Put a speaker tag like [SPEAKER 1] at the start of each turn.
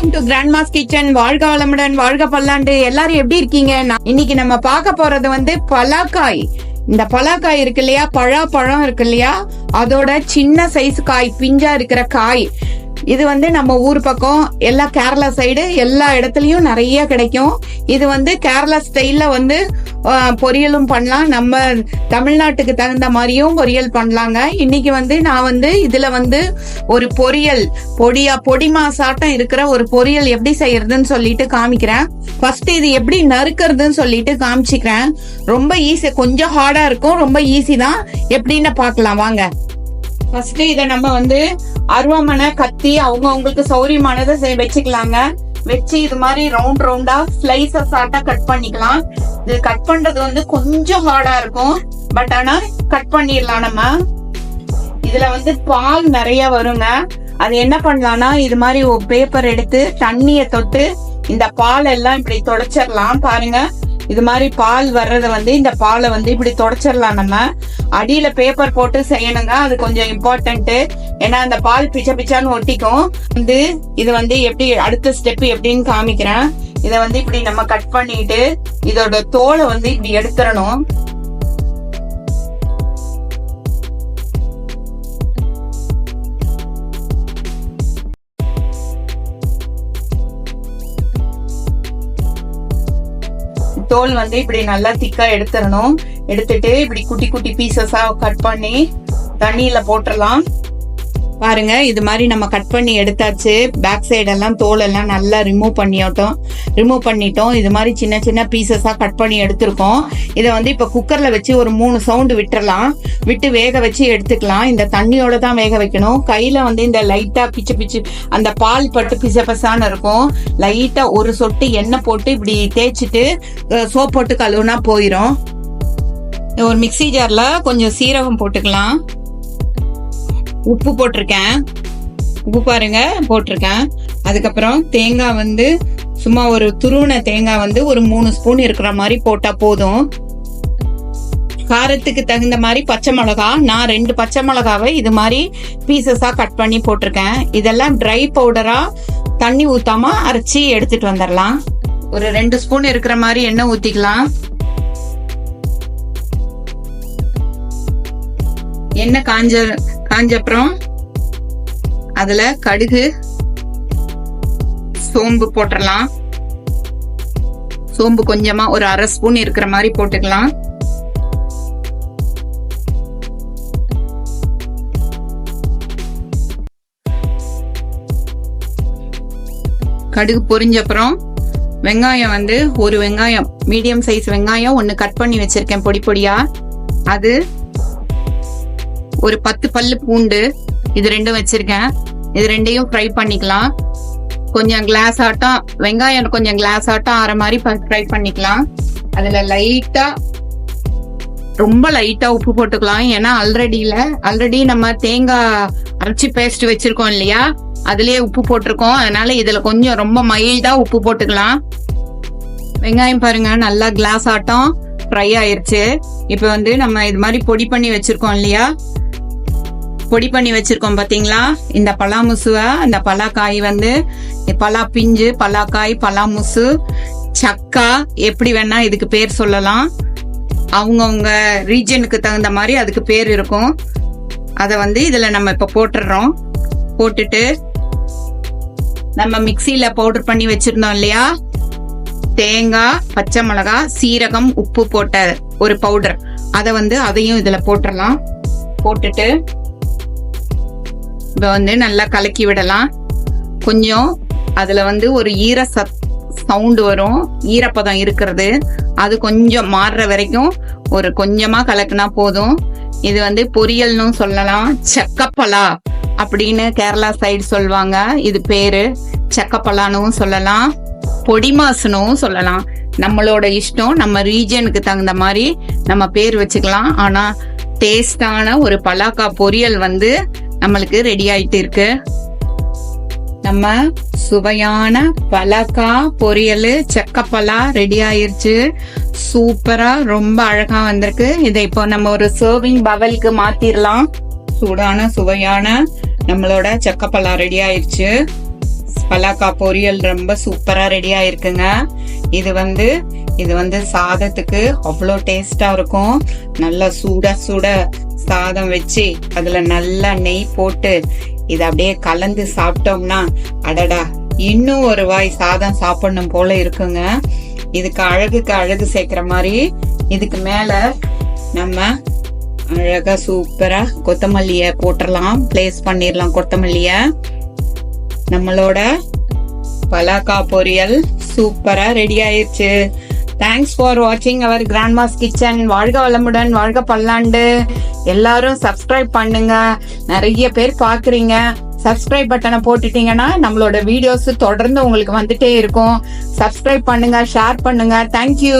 [SPEAKER 1] Welcome to Grandma's kitchen. வாழ்க வளமுடன், வாழ்க பல்லாண்டு. எல்லாரும் எப்படி இருக்கீங்க? இன்னைக்கு நம்ம பார்க்க போறது வந்து பலாக்காய். இந்த பலாக்காய் இருக்கு இல்லையா, பழம் இருக்கு இல்லையா, அதோட சின்ன சைஸ் காய், பிஞ்சா இருக்கிற காய். இது வந்து நம்ம ஊர் பக்கம் எல்லா கேரளா சைடு எல்லா இடத்துலயும் நிறைய கிடைக்கும். இது வந்து கேரளா ஸ்டைல்ல வந்து பொரியலும் பண்ணலாம், நம்ம தமிழ்நாட்டுக்கு தகுந்த மாதிரியும் பொரியல் பண்ணலாங்க. இன்னைக்கு வந்து நான் வந்து இதுல வந்து ஒரு பொரியல் பொடி மாசாட்டம் இருக்கிற ஒரு பொரியல் எப்படி செய்யறதுன்னு சொல்லிட்டு காமிக்கிறேன். ஃபர்ஸ்ட் இது எப்படி நறுக்கிறதுன்னு சொல்லிட்டு காமிச்சிக்கிறேன். ரொம்ப ஈஸி, கொஞ்சம் ஹார்டா இருக்கும், ரொம்ப ஈஸி தான். எப்படின்னு பாக்கலாம் வாங்க. ஃபர்ஸ்ட் இதை நம்ம வந்து அருவாமனை, கத்தி அவங்களுக்கு சௌரியமானதை வச்சுக்கலாங்க. வச்சு இது மாதிரி ரவுண்டா ஸ்லைசஸ் ஆட்டா கட் பண்ணிக்கலாம். இது கட் பண்றது வந்து கொஞ்சம் ஹார்டா இருக்கும், பட் ஆனா கட் பண்ணிடலாம். நம்ம இதுல வந்து பால் நிறைய வருங்க. அது என்ன பண்ணலாம்னா, இது மாதிரி ஒரு பேப்பர் எடுத்து தண்ணிய தொட்டு இந்த பால் எல்லாம் இப்படி தொடச்சிடலாம். பாருங்க, இது மாதிரி பால் வர்றத வந்து இந்த பாலை வந்து இப்படி தொடச்சிடலாம். நம்ம அடியில பேப்பர் போட்டு செய்யணுங்க, அது கொஞ்சம் இம்பார்ட்டன்ட். ஏன்னா அந்த பால் பிச்சான்னு ஒட்டிக்கும். வந்து இது வந்து எப்படி அடுத்த ஸ்டெப் எப்படின்னு காமிக்கிறேன். இதை வந்து இப்படி நம்ம கட் பண்ணிட்டு இதோட தோலை வந்து இப்படி எடுத்துடணும். தோல் வந்து இப்படி நல்லா திக்கா எடுத்துடணும். எடுத்துட்டு இப்படி குட்டி குட்டி பீசஸா கட் பண்ணி தண்ணியில போட்டுடலாம். பாருங்க, இது மாதிரி நம்ம கட் பண்ணி எடுத்தாச்சு. பேக் சைடு எல்லாம் தோல் எல்லாம் நல்லா ரிமூவ் பண்ணிட்டோம். இது மாதிரி சின்ன சின்ன பீசஸா கட் பண்ணி எடுத்திருக்கோம். இதை வந்து இப்ப குக்கர்ல வச்சு ஒரு 3 சவுண்டு விட்டுறலாம். விட்டு வேக வச்சு எடுத்துக்கலாம். இந்த தண்ணியோட தான் வேக வைக்கணும். கையில வந்து இந்த லைட்டா பிச்சு அந்த பால் பட்டு பிசப்பசான்னு இருக்கும். லைட்டா ஒரு சொட்டு எண்ணெய் போட்டு இப்படி தேய்ச்சிட்டு சோப் போட்டு கழுவுனா போயிரும். ஒரு மிக்ஸி ஜார்ல கொஞ்சம் சீரகம் போட்டுக்கலாம். உப்பு போட்டிருக்கேன், உப்பு பாருங்க போட்டிருக்கேன். அதுக்கப்புறம் தேங்காய் வந்து சும்மா ஒரு துருவன தேங்காய் வந்து ஒரு 3 ஸ்பூன் இருக்கிற மாதிரி போட்டா போதும். காரத்துக்கு தகுந்த மாதிரி பச்சை மிளகா, நான் 2 பச்சை மிளகாவை இது மாதிரி பீசஸா கட் பண்ணி போட்டிருக்கேன். இதெல்லாம் ட்ரை பவுடரா தண்ணி ஊத்தாம அரைச்சி எடுத்துட்டு வந்துடலாம். ஒரு 2 ஸ்பூன் இருக்கிற மாதிரி எண்ணெய் ஊத்திக்கலாம். எண்ணெய் காஞ்சப்புறம் அதுல கடுகு, சோம்பு போட்டுடலாம். சோம்பு கொஞ்சமா ஒரு 1/2 ஸ்பூன் இருக்கிற மாதிரி போட்டுக்கலாம். கடுகு பொரிஞ்சப்புறம் வெங்காயம் வந்து ஒரு வெங்காயம், மீடியம் சைஸ் வெங்காயம் 1 கட் பண்ணி வச்சிருக்கேன் பொடி பொடியா. அது ஒரு 10 பல்லு பூண்டு, இது 2 வச்சிருக்கேன். இது 2ஐயும் ஃப்ரை பண்ணிக்கலாம். கொஞ்சம் கிளாஸ் ஆட்டம் வெங்காயம், கொஞ்சம் கிளாஸ் ஆட்டம் ஆற மாதிரி ஃப்ரை பண்ணிக்கலாம். அதுல ரொம்ப லைட்டா உப்பு போட்டுக்கலாம். ஏன்னா ஆல்ரெடி நம்ம தேங்காய் அரைச்சி பேஸ்ட் வச்சிருக்கோம் இல்லையா, அதுலயே உப்பு போட்டிருக்கோம். அதனால இதுல கொஞ்சம் ரொம்ப மைல்டா உப்பு போட்டுக்கலாம். வெங்காயம் பாருங்க நல்லா கிளாஸ் ஆட்டம் ஃப்ரை ஆயிருச்சு. இப்ப வந்து நம்ம இது மாதிரி பொடி பண்ணி வச்சிருக்கோம் இல்லையா, பொடி பண்ணி வச்சிருக்கோம் பாத்தீங்களா, இந்த பலாமுசுவ, அந்த பலாக்காய் வந்து பலா பிஞ்சு, பலாக்காய், பலாமுசு, சக்கா, எப்படி வேணா இதுக்கு பேர் சொல்லலாம். அவங்கவுங்க ரீஜனுக்கு தகுந்த மாதிரி அதுக்கு பேர் இருக்கும். அத வந்து இதுல நம்ம இப்ப போட்டுறோம். போட்டுட்டு நம்ம மிக்சியில பவுடர் பண்ணி வச்சிருந்தோம் இல்லையா, தேங்காய், பச்சை மிளகா, சீரகம், உப்பு போட்ட ஒரு பவுடர், அத வந்து அதையும் இதுல போட்டுடலாம். போட்டுட்டு இப்ப வந்து நல்லா கலக்கி விடலாம். கொஞ்சம் அதுல வந்து ஒரு சவுண்ட் வரும், ஈரப்பதம் இருக்கிறது, அது கொஞ்சம் மாறுற வரைக்கும் ஒரு கொஞ்சமா கலக்குனா போதும். இது வந்து பொரியல்னு சொல்லலாம். செக்கப்பலா அப்படின்னு கேரளா சைடு சொல்லுவாங்க. இது பேரு செக்கப்பலான்னு சொல்லலாம், பொடிமாசுனும் சொல்லலாம். நம்மளோட இஷ்டம், நம்ம ரீஜனுக்கு தகுந்த மாதிரி நம்ம பேர் வச்சுக்கலாம். ஆனா டேஸ்டான ஒரு பலாக்கா பொரியல் வந்து நம்மளுக்கு ரெடி ஆயிட்டு இருக்கு. நம்ம சுவையான பலாக்கா பொரியல் செக்கப்பலா ரெடி ஆயிருச்சு. சூப்பரா ரொம்ப அழகா வந்திருக்கு. இதை இப்போ நம்ம ஒரு சர்விங் பவலுக்கு மாத்திரலாம். சூடான சுவையான நம்மளோட செக்கப்பலா ரெடி ஆயிருச்சு. பலாக்கா பொரியல் ரொம்ப சூப்பரா ரெடி ஆயிருக்குங்க. இது வந்து சாதத்துக்கு அவ்வளோ டேஸ்டா இருக்கும். நல்லா சுட சுட சாதம் வச்சு அதுல நல்லா நெய் போட்டு இத அப்படியே கலந்து சாப்பிட்டோம்னா அடடா இன்னும் ஒரு வாய் சாதம் சாப்பிடணும் போல இருக்குங்க. இதுக்கு அழகுக்கு அழகு சேர்க்கிற மாதிரி இதுக்கு மேல நம்ம அழகா சூப்பரா கொத்தமல்லிய போட்டுடலாம், பிளேஸ் பண்ணிடலாம் கொத்தமல்லிய. நம்மளோட பலாக்கா பொரியல் சூப்பரா ரெடி ஆயிருச்சு. தேங்க்ஸ் ஃபார் வாட்சிங் அவர் கிராண்ட்மாஸ் கிச்சன். வாழ்க வளமுடன், வாழ்க பல்லாண்டு. எல்லாரும் சப்ஸ்கிரைப் பண்ணுங்க. நிறைய பேர் பாக்குறீங்க. சப்ஸ்கிரைப் பட்டனை போட்டுட்டீங்கன்னா நம்மளோட வீடியோஸ் தொடர்ந்து உங்களுக்கு வந்துட்டே இருக்கும். சப்ஸ்கிரைப் பண்ணுங்க, ஷேர் பண்ணுங்க. தேங்க்யூ.